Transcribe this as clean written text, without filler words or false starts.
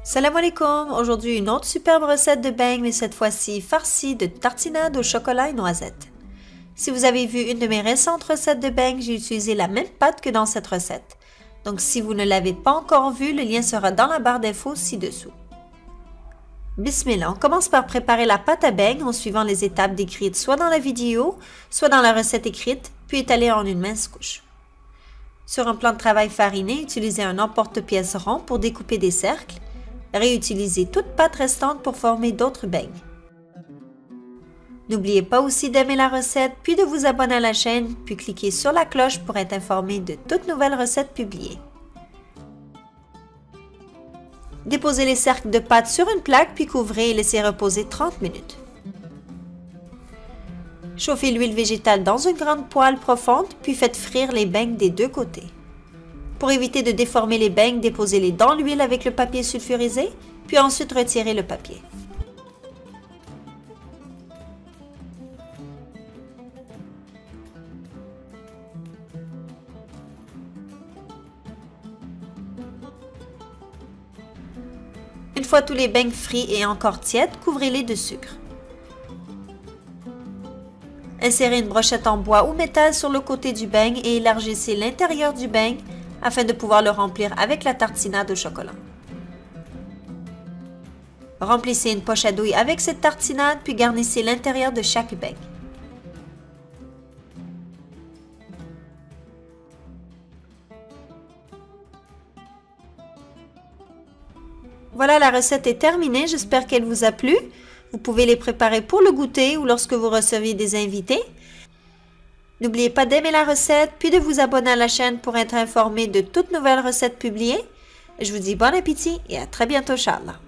Salam alaikum, aujourd'hui une autre superbe recette de beignes, mais cette fois-ci farcie de tartinade au chocolat et noisettes. Si vous avez vu une de mes récentes recettes de beignes, j'ai utilisé la même pâte que dans cette recette. Donc si vous ne l'avez pas encore vue, le lien sera dans la barre d'infos ci-dessous. Bismillah, on commence par préparer la pâte à beignes en suivant les étapes décrites soit dans la vidéo, soit dans la recette écrite, puis étaler en une mince couche. Sur un plan de travail fariné, utilisez un emporte-pièce rond pour découper des cercles. Réutilisez toute pâte restante pour former d'autres beignes. N'oubliez pas aussi d'aimer la recette, puis de vous abonner à la chaîne, puis cliquez sur la cloche pour être informé de toutes nouvelles recettes publiées. Déposez les cercles de pâte sur une plaque, puis couvrez et laissez reposer 30 minutes. Chauffez l'huile végétale dans une grande poêle profonde, puis faites frire les beignes des deux côtés. Pour éviter de déformer les beignes, déposez-les dans l'huile avec le papier sulfurisé, puis ensuite retirez le papier. Une fois tous les beignes frits et encore tièdes, couvrez-les de sucre. Insérez une brochette en bois ou métal sur le côté du beigne et élargissez l'intérieur du beigne afin de pouvoir le remplir avec la tartinade au chocolat. Remplissez une poche à douille avec cette tartinade puis garnissez l'intérieur de chaque beigne. Voilà, la recette est terminée, j'espère qu'elle vous a plu. Vous pouvez les préparer pour le goûter ou lorsque vous recevez des invités. N'oubliez pas d'aimer la recette, puis de vous abonner à la chaîne pour être informé de toutes nouvelles recettes publiées. Je vous dis bon appétit et à très bientôt, Inch'Allah.